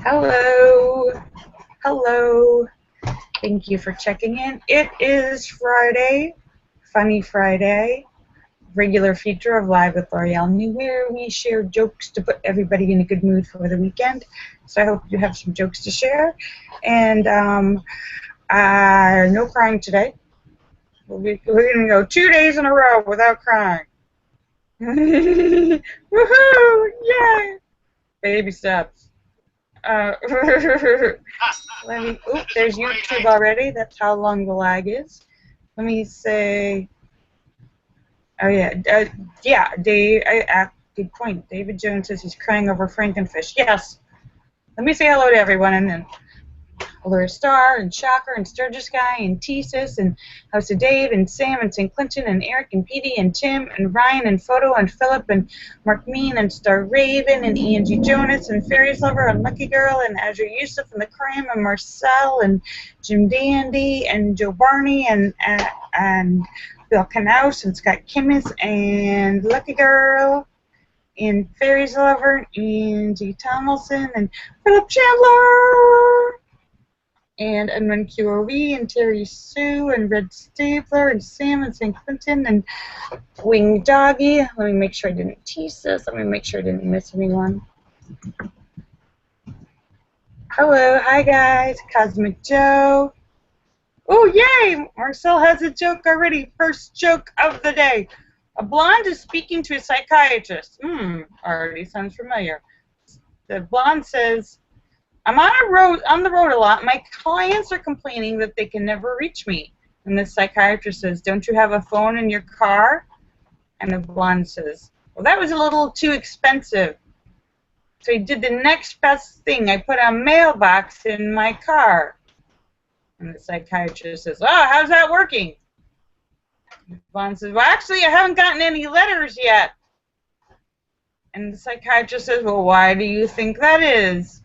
Hello. Hello. Thank you for checking in. It is Friday, Funny Friday, regular feature of Live with Lorielle, where we share jokes to put everybody in a good mood for the weekend. So I hope you have some jokes to share. And no crying today. We're going to go 2 days in a row without crying. Woohoo! Yay! Baby steps. Let me. Oop, there's YouTube already. That's how long the lag is. Let me say. Oh yeah, Dave. Good point. David Jones says he's crying over Frankenfish. Yes. Let me say hello to everyone, and then hello to Star and Shocker and Sturgis Guy and Thesis and House of Dave and Sam and St. Clinton and Eric and Petey and Tim and Ryan and Photo and Philip and Mark Mean and Star Raven and Ian G. Jonas and Fairies Lover and Lucky Girl and Azure Yusuf and The Crime and Marcel and Jim Dandy and Joe Barney and Bill Knaus and Scott Kimmis and Lucky Girl and Fairies Lover and G. Tomlinson and Philip Chandler and Unrun QOV and Terry Sue and Red Stabler and Sam and St. Clinton and Wing Doggy. Let me make sure I didn't tease this. Let me make sure I didn't miss anyone. Hello, hi guys, Cosmic Joe. Oh yay! Marcel has a joke already. First joke of the day. A blonde is speaking to a psychiatrist. Already sounds familiar. The blonde says, I'm on the road a lot. My clients are complaining that they can never reach me. And the psychiatrist says, don't you have a phone in your car? And the blonde says, well, that was a little too expensive. So he did the next best thing. I put a mailbox in my car. And the psychiatrist says, oh, how's that working? And the blonde says, well, actually, I haven't gotten any letters yet. And the psychiatrist says, well, why do you think that is?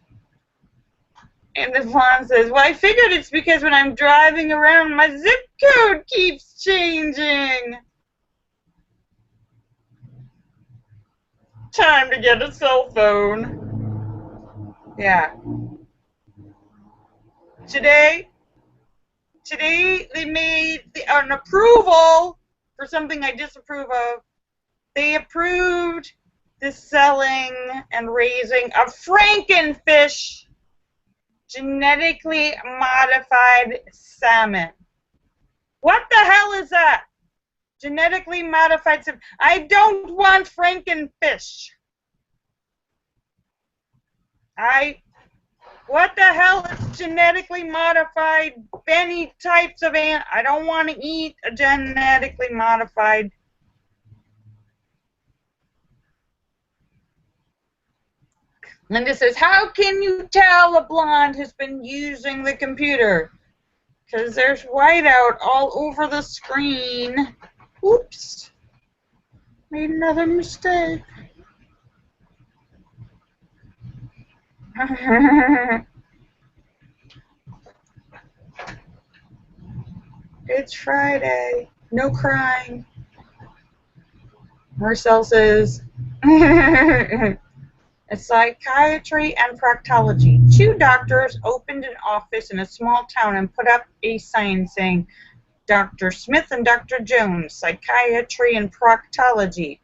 And the blonde says, well, I figured it's because when I'm driving around, my zip code keeps changing. Time to get a cell phone. Yeah. Today they made an approval for something I disapprove of. They approved the selling and raising of Frankenfish, genetically modified salmon. What the hell is that? Genetically modified salmon. I don't want Frankenfish. What the hell is genetically modified any types of I don't want to eat a genetically modified. Linda says, how can you tell a blonde has been using the computer? Because there's whiteout all over the screen. Oops. Made another mistake. It's Friday. No crying. Marcel says, psychiatry and proctology. 2 doctors opened an office in a small town and put up a sign saying, Dr. Smith and Dr. Jones, psychiatry and proctology.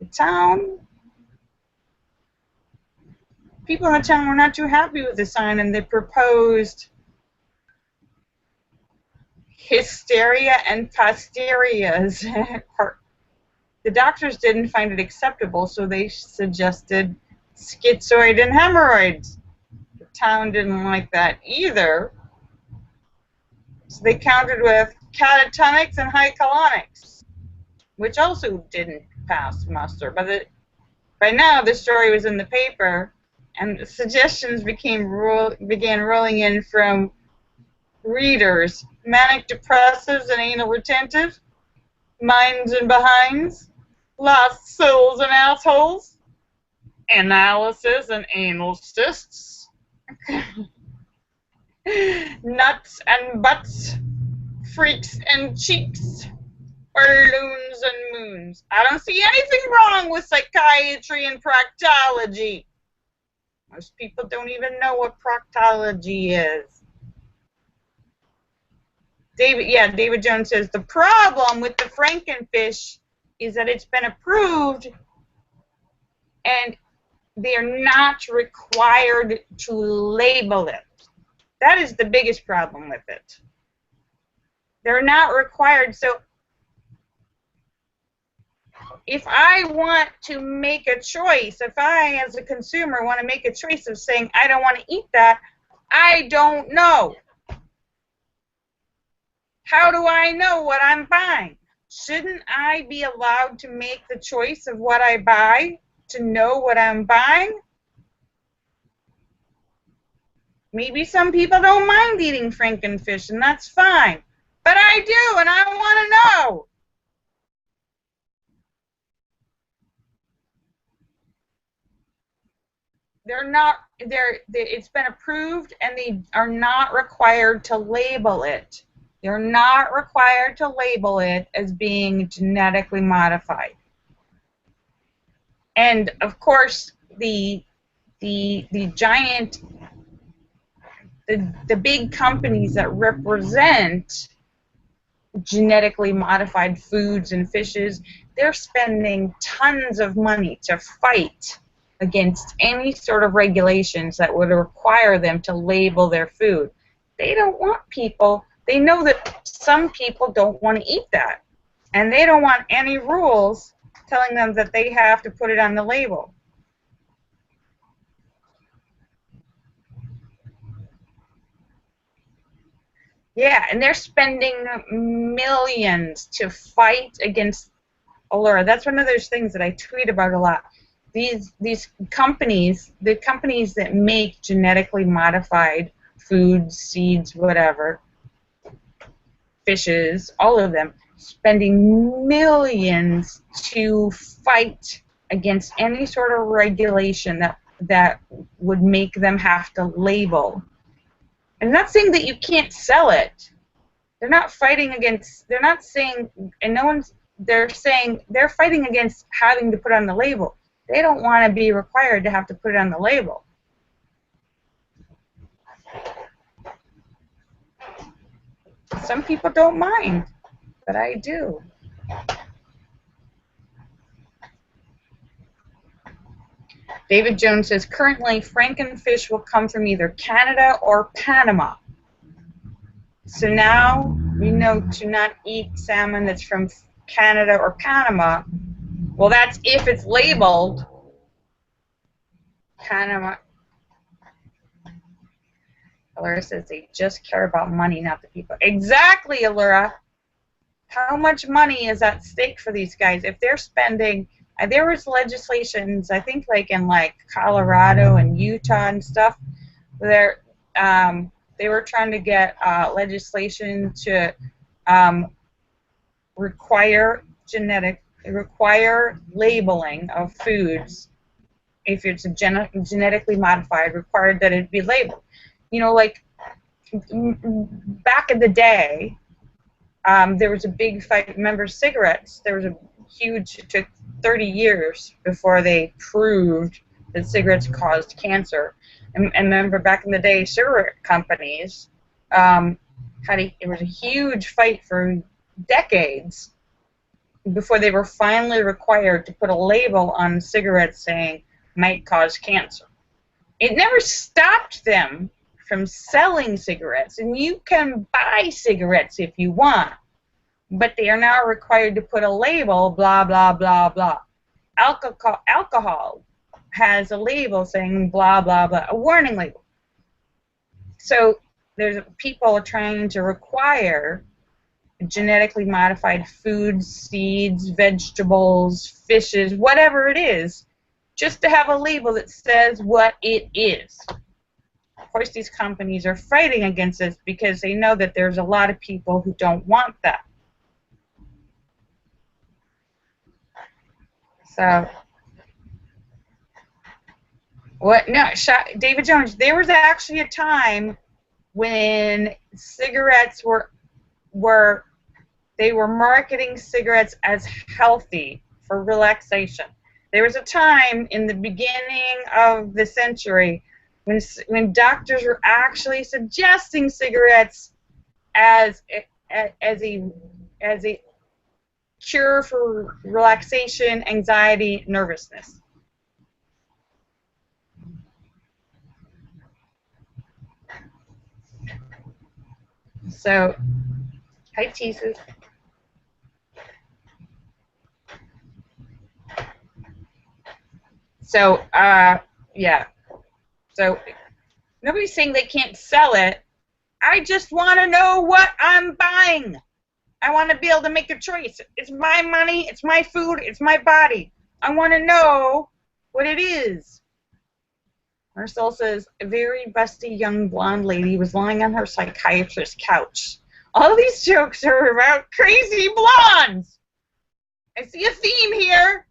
The town, people in the town were not too happy with the sign, and they proposed hysteria and posterias. The doctors didn't find it acceptable, so they suggested schizoid and hemorrhoids. The town didn't like that either, so they countered with catatonics and high colonics, which also didn't pass muster. But by now, the story was in the paper, and the suggestions began rolling in from readers. Manic depressives and anal retentive, minds and behinds, lost souls and assholes, analysis and anal cysts, nuts and butts, freaks and cheeks, balloons and moons. I don't see anything wrong with psychiatry and proctology. Most people don't even know what proctology is. David Jones says the problem with the Frankenfish is that it's been approved and they're not required to label it. That is the biggest problem with it. They're not required. So if I want to make a choice, if I as a consumer want to make a choice of saying I don't want to eat that, I don't know. How do I know what I'm buying? Shouldn't I be allowed to make the choice of what I buy to know what I'm buying? Maybe some people don't mind eating Frankenfish, and that's fine. But I do, and I want to know. It's been approved, and they are not required to label it. They're not required to label it as being genetically modified. And of course, the giant, the big companies that represent genetically modified foods and fishes, they're spending tons of money to fight against any sort of regulations that would require them to label their food. They don't want people, they know that some people don't want to eat that, and they don't want any rules telling them that they have to put it on the label. Yeah, and they're spending millions to fight against Allura. That's one of those things that I tweet about a lot. These companies, the companies that make genetically modified foods, seeds, whatever, fishes, all of them, spending millions to fight against any sort of regulation that would make them have to label. I'm not saying that you can't sell it. They're not fighting against, they're not saying, and no one's, they're saying they're fighting against having to put on the label. They don't want to be required to have to put it on the label. Some people don't mind, but I do. David Jones says, currently Frankenfish will come from either Canada or Panama. So now we know to not eat salmon that's from Canada or Panama. Well, that's if it's labeled Panama. Allura says they just care about money, not the people. Exactly, Allura. How much money is at stake for these guys? If they're spending, there was legislations, I think like in like Colorado and Utah and stuff, where they were trying to get legislation to require labeling of foods. If it's genetically modified, required that it be labeled. You know, like back in the day, there was a big fight. Remember cigarettes? There was a huge, it took 30 years before they proved that cigarettes caused cancer. And remember back in the day, cigarette companies it was a huge fight for decades before they were finally required to put a label on cigarettes saying might cause cancer. It never stopped them from selling cigarettes, and you can buy cigarettes if you want, but they are now required to put a label, blah, blah, blah, blah. Alcohol has a label saying blah, blah, blah, a warning label. So there's people trying to require genetically modified foods, seeds, vegetables, fishes, whatever it is, just to have a label that says what it is. Of course, these companies are fighting against this because they know that there's a lot of people who don't want that. So, what? No, David Jones. There was actually a time when cigarettes were marketing cigarettes as healthy for relaxation. There was a time in the beginning of the century when doctors were actually suggesting cigarettes as as a as a cure for relaxation, anxiety, nervousness. So, hi, Jesus. So, yeah. So, nobody's saying they can't sell it. I just want to know what I'm buying. I want to be able to make a choice. It's my money, it's my food, it's my body. I want to know what it is. Marcel says, a very busty young blonde lady was lying on her psychiatrist's couch. All these jokes are about crazy blondes. I see a theme here.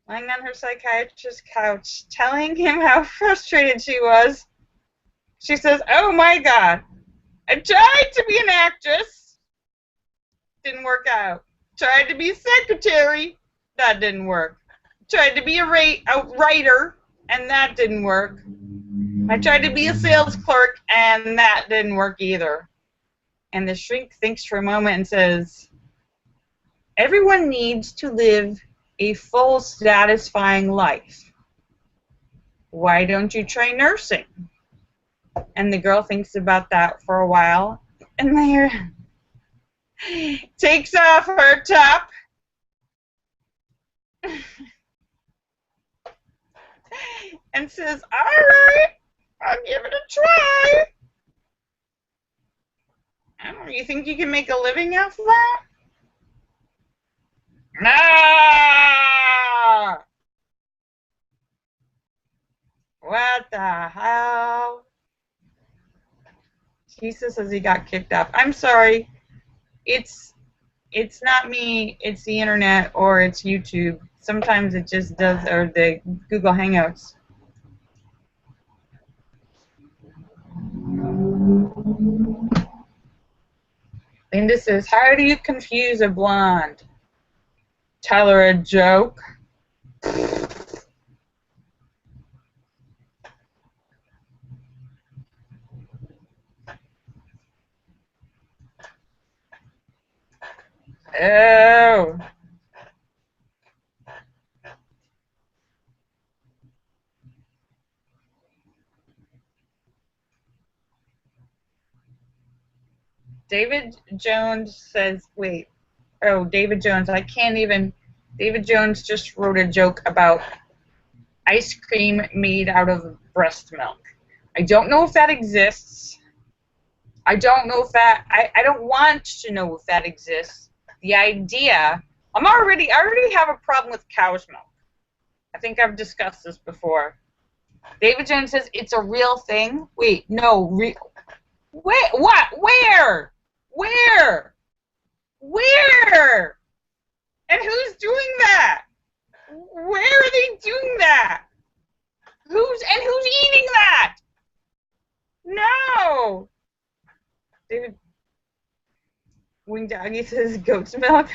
Lying on her psychiatrist's couch, telling him how frustrated she was. She says, oh my God, I tried to be an actress. Didn't work out. Tried to be a secretary. That didn't work. Tried to be a writer, and that didn't work. I tried to be a sales clerk, and that didn't work either. And the shrink thinks for a moment and says, everyone needs to live a full, satisfying life. Why don't you try nursing? And the girl thinks about that for a while, and there takes off her top and says, all right, I'll give it a try. I don't know, you think you can make a living off of that? No! What the hell? Jesus says he got kicked off. I'm sorry. It's not me. It's the internet or it's YouTube. Sometimes it just does, or the Google Hangouts. Linda says, how do you confuse a blonde? Tell her a joke. Oh. David Jones says, wait. Oh, David Jones. I can't even. David Jones just wrote a joke about ice cream made out of breast milk. I don't know if that exists. I don't know if that. I don't want to know if that exists. The idea. I already have a problem with cow's milk. I think I've discussed this before. David Jones says it's a real thing. Wait, no. Wait, what? Where? Where? Where? And who's doing that? Where are they doing that? Who's eating that? No. David Wing Doggy says goat's milk.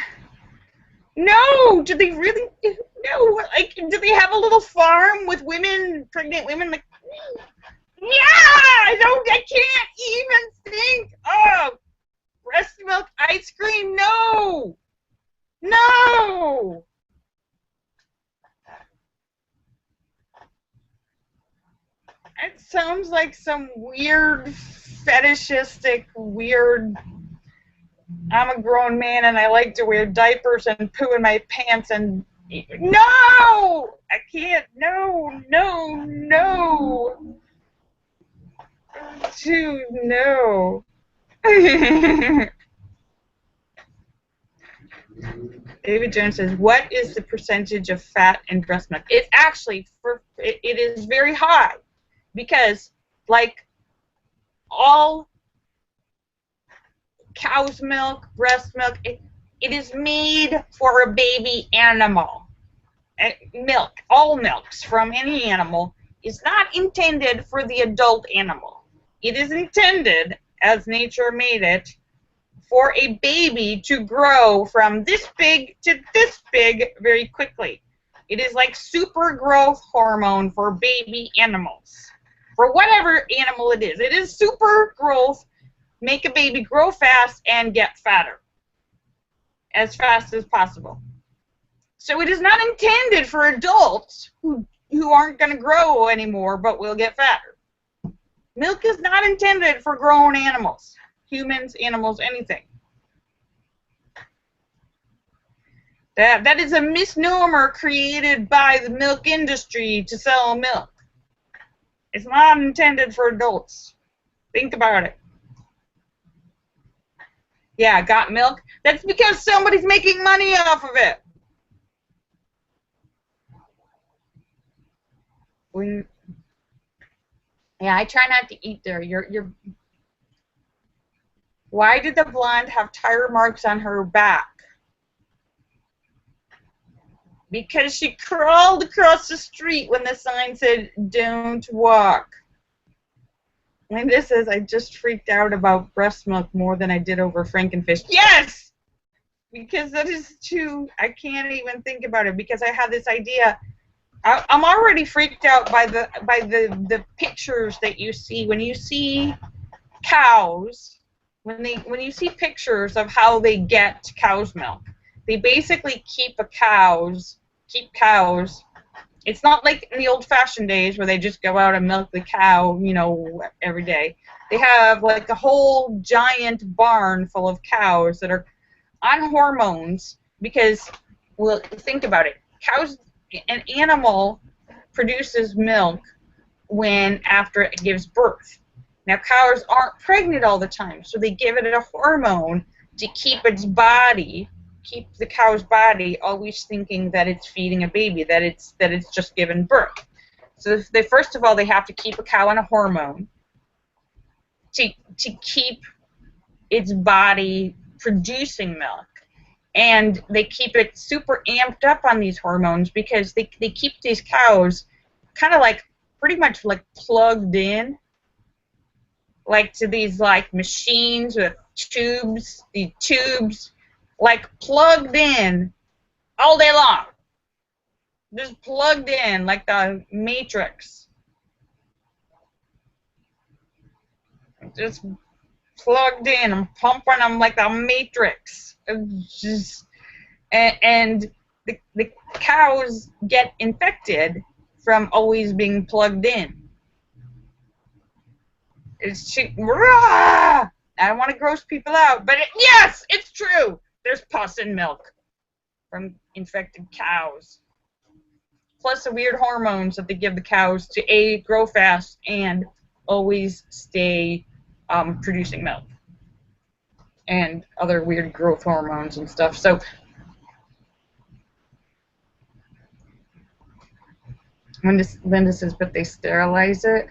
No, do they really? No, like, do they have a little farm with women, pregnant women? Like, yeah, I can't even think. Oh, breast milk ice cream. No, no. It sounds like some weird, fetishistic, weird. I'm a grown man and I like to wear diapers and poo in my pants and no! I can't. No, no, no. Dude, no. David Jones says, what is the percentage of fat in breast milk? It's actually, it is very high because, like, all cow's milk, breast milk, it is made for a baby animal. Milk, all milks from any animal, is not intended for the adult animal. It is intended, as nature made it, for a baby to grow from this big to this big very quickly. It is like super growth hormone for baby animals. For whatever animal it is. It is super growth, make a baby grow fast and get fatter as fast as possible. So it is not intended for adults who aren't going to grow anymore but will get fatter. Milk is not intended for grown animals, humans, animals, anything. That is a misnomer created by the milk industry to sell milk. It's not intended for adults. Think about it. Yeah, got milk? That's because somebody's making money off of it. Yeah, I try not to eat there. Why did the blonde have tire marks on her back? Because she crawled across the street when the sign said, "Don't walk." And this says, I just freaked out about breast milk more than I did over Frankenfish. Yes! Because that is too, I can't even think about it because I have this idea. I'm already freaked out by the pictures that you see when you see cows, when you see pictures of how they get cow's milk. They basically keep cows. It's not like in the old-fashioned days where they just go out and milk the cow, you know, every day. They have like a whole giant barn full of cows that are on hormones because, well, think about it. Cows, an animal produces milk after it gives birth. Now, cows aren't pregnant all the time, so they give it a hormone to keep the cow's body always thinking that it's feeding a baby, that it's just given birth. So first of all, they have to keep a cow on a hormone to keep its body producing milk. And they keep it super amped up on these hormones because they keep these cows kind of like pretty much like plugged in, like to these like machines with tubes, like plugged in all day long. Just plugged in like the Matrix. Just plugged in. I'm pumping them like the Matrix. And the cows get infected from always being plugged in. I don't want to gross people out, but yes, it's true. There's pus in milk from infected cows. Plus the weird hormones that they give the cows to grow fast and always stay producing milk. And other weird growth hormones and stuff. So Linda says, but they sterilize it.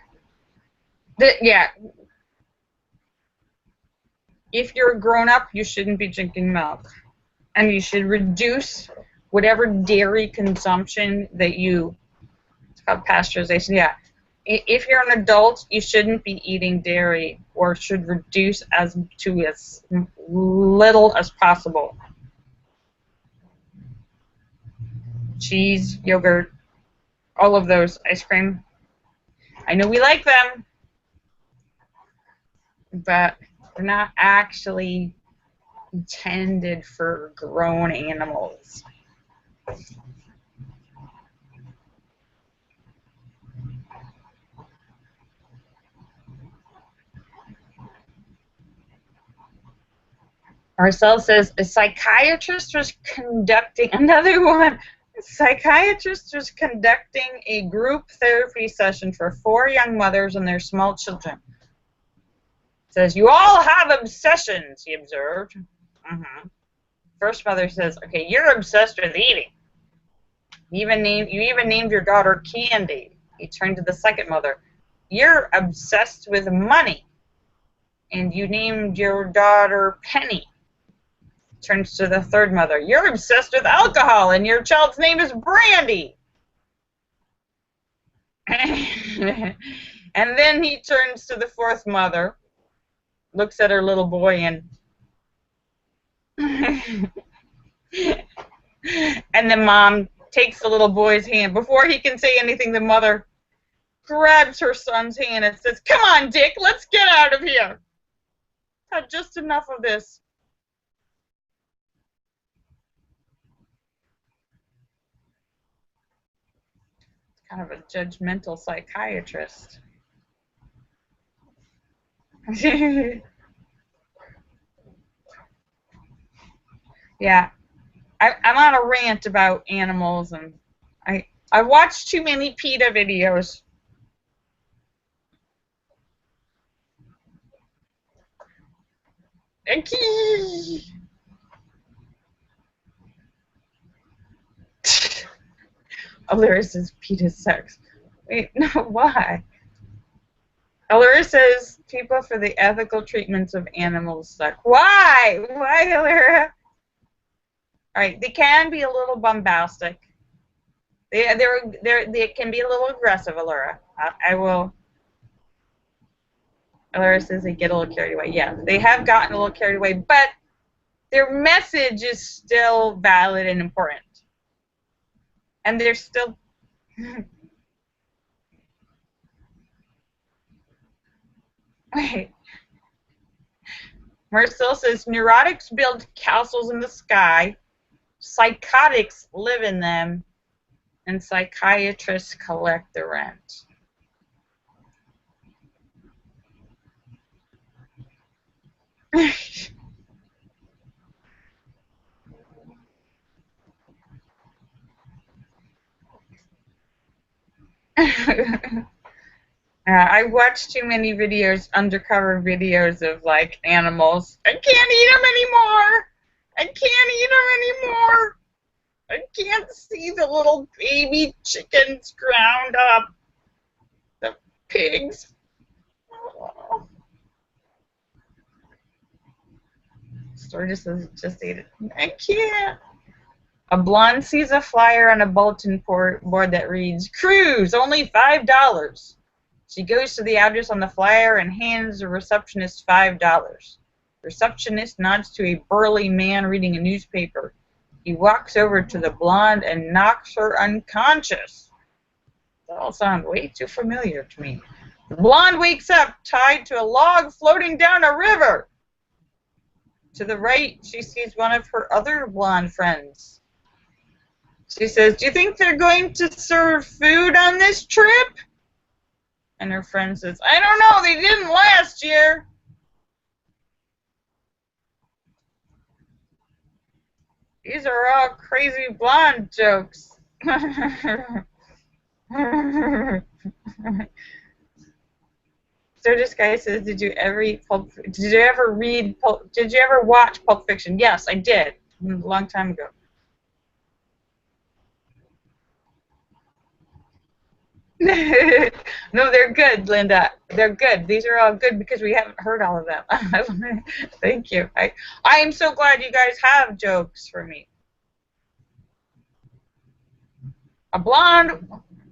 Yeah. If you're a grown-up, you shouldn't be drinking milk. And you should reduce whatever dairy consumption that it's called pasteurization, yeah. If you're an adult, you shouldn't be eating dairy or should reduce as little as possible. Cheese, yogurt, all of those, ice cream. I know we like them, but they're not actually intended for grown animals. Marcel says a psychiatrist was conducting a group therapy session for 4 young mothers and their small children. Says, you all have obsessions, he observed. First mother says, okay, you're obsessed with eating. You even named your daughter Candy. He turned to the second mother. You're obsessed with money. And you named your daughter Penny. Turns to the third mother. You're obsessed with alcohol, and your child's name is Brandy. And then he turns to the fourth mother, looks at her little boy, and and the mom takes the little boy's hand. Before he can say anything, the mother grabs her son's hand and says, "Come on, Dick, let's get out of here. I've had just enough of this." Kind of a judgmental psychiatrist. Yeah, I'm on a rant about animals, and I watched too many PETA videos. Alyra says PETA sucks. Wait, no, why? Alyra says people for the ethical treatments of animals suck. Why? Why, Alyra? Alright, they can be a little bombastic. They can be a little aggressive, Alyra. I will. Alyra says they get a little carried away. Yeah, they have gotten a little carried away, but their message is still valid and important. And they're still... Wait. Marcel says, neurotics build castles in the sky, psychotics live in them, and psychiatrists collect the rent. I watch too many videos, undercover videos of like animals. I can't eat them anymore. I can't eat them anymore. I can't see the little baby chickens ground up. The pigs. Oh. Sturgis just ate it. I can't. A blonde sees a flyer on a bulletin board that reads, "Cruise, only $5. She goes to the address on the flyer and hands the receptionist $5. The receptionist nods to a burly man reading a newspaper. He walks over to the blonde and knocks her unconscious. That all sounds way too familiar to me. The blonde wakes up tied to a log floating down a river. To the right, she sees one of her other blonde friends. She says, "Do you think they're going to serve food on this trip?" And her friend says, "I don't know, they didn't last year." These are all crazy blonde jokes. So this guy says, did you ever watch Pulp Fiction? Yes, I did. A long time ago. No, they're good, Linda. They're good. These are all good because we haven't heard all of them. Thank you. I am so glad you guys have jokes for me. A blonde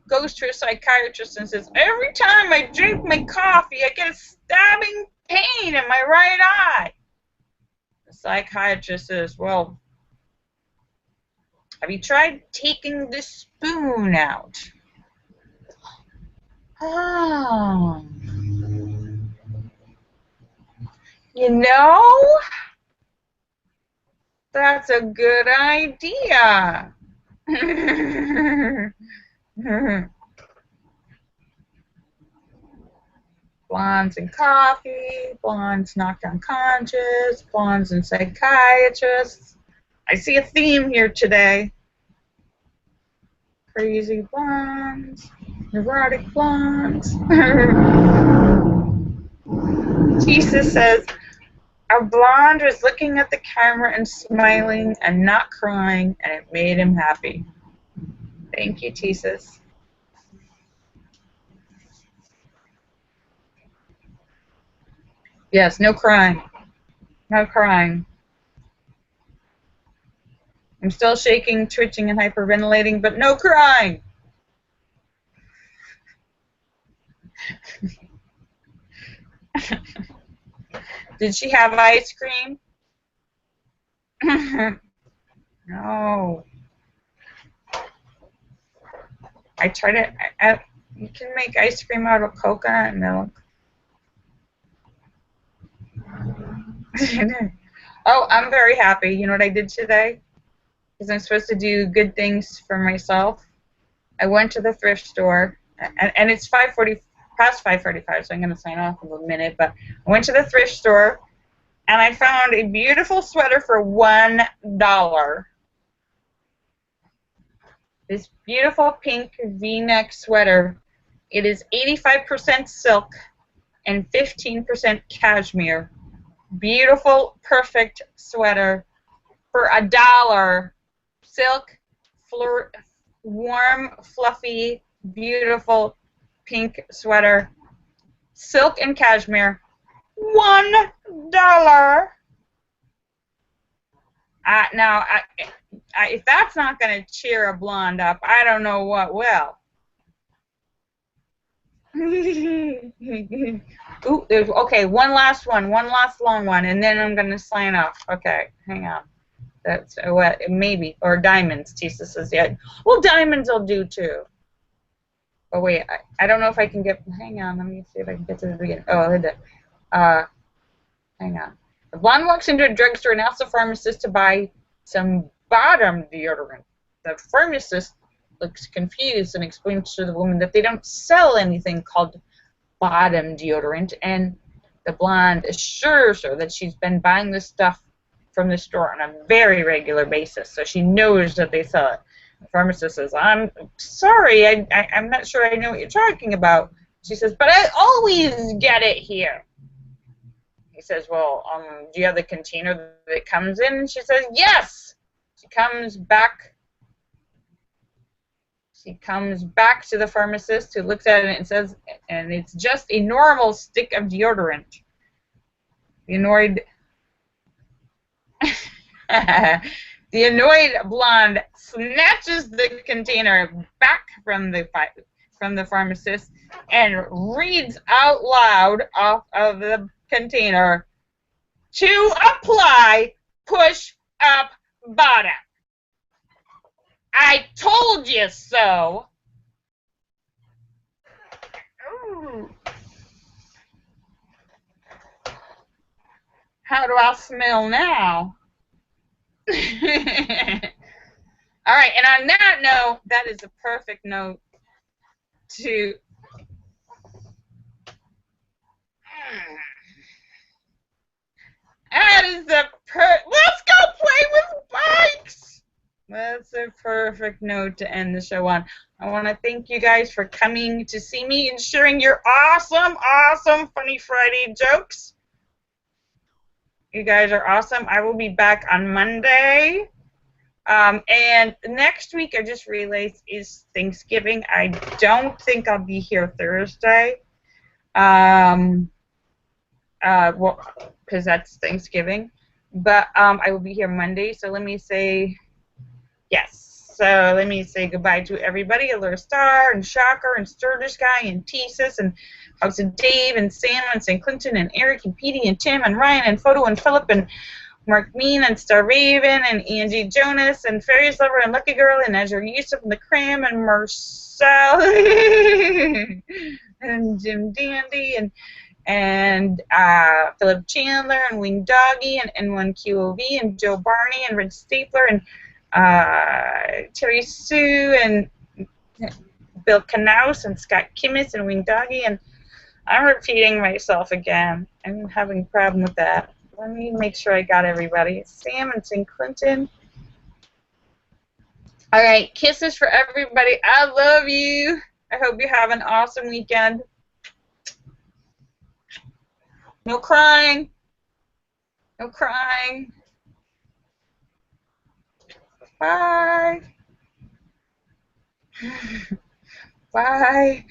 goes to a psychiatrist and says, "Every time I drink my coffee, I get a stabbing pain in my right eye." The psychiatrist says, "Well, have you tried taking the spoon out?" Oh. You know, that's a good idea. Blondes and coffee, blondes knocked unconscious, blondes and psychiatrists. I see a theme here today. Crazy blondes, neurotic blondes. Tisa says, "Our blonde was looking at the camera and smiling and not crying, and it made him happy." Thank you, Tisa. Yes, no crying. No crying. I'm still shaking, twitching, and hyperventilating, but no crying. Did she have ice cream? No. I tried it. You can make ice cream out of coconut milk. Oh, I'm very happy. You know what I did today? Because I'm supposed to do good things for myself. I went to the thrift store, and it's 5:40, past 5:45, so I'm going to sign off in a minute. But I went to the thrift store, and I found a beautiful sweater for $1. This beautiful pink V-neck sweater. It is 85% silk and 15% cashmere. Beautiful, perfect sweater for $1. Silk, warm, fluffy, beautiful pink sweater. Silk and cashmere. $1. Now, if that's not going to cheer a blonde up, I don't know what will. Ooh, okay, one last long one, and then I'm going to sign off. Okay, hang on. That's what, maybe, or diamonds. Tisa says, yeah. Well, diamonds will do too. Oh wait, I don't know if I can get. Hang on, let me see if I can get to the beginning. Oh, I heard that. Hang on. The blonde walks into a drugstore and asks the pharmacist to buy some bottom deodorant. The pharmacist looks confused and explains to the woman that they don't sell anything called bottom deodorant, and the blonde assures her that she's been buying this stuff from the store on a very regular basis, so she knows that they sell it. The pharmacist says, I'm sorry, I'm not sure I know what you're talking about. She says, but I always get it here. He says, well, do you have the container that it comes in? And she says, yes. She comes back to the pharmacist, who looks at it and says, and it's just a normal stick of deodorant. The annoyed blonde snatches the container back from the pharmacist and reads out loud off of the container, to apply, push up bottom. I told you so. Ooh. How do I smell now? All right, and on that note, that is a perfect note to let's go play with bikes. That's a perfect note to end the show on. I want to thank you guys for coming to see me and sharing your awesome Funny Friday jokes. You guys are awesome. I will be back on Monday. And next week, I just realized, is Thanksgiving. I don't think I'll be here Thursday. Well, because that's Thanksgiving. But I will be here Monday. So let me say yes. So let me say goodbye to everybody. Allure Star and Shocker and Sturgis Guy and Tesis and House of Dave and Sam and St. Clinton and Eric and Petey and Tim and Ryan and Photo and Philip and Mark Mean and Star Raven and Angie Jonas and Fairies Lover and Lucky Girl and Azure Yusuf and the Cram and Marcel and Jim Dandy and Philip Chandler and Wing Doggy and N1QOV and Joe Barney and Red Stapler and Terry Sue and Bill Knaus and Scott Kimmis and Wing Doggy, and I'm repeating myself again. I'm having a problem with that. Let me make sure I got everybody. Sam and St. Clinton. All right, kisses for everybody. I love you. I hope you have an awesome weekend. No crying. No crying. Bye. Bye.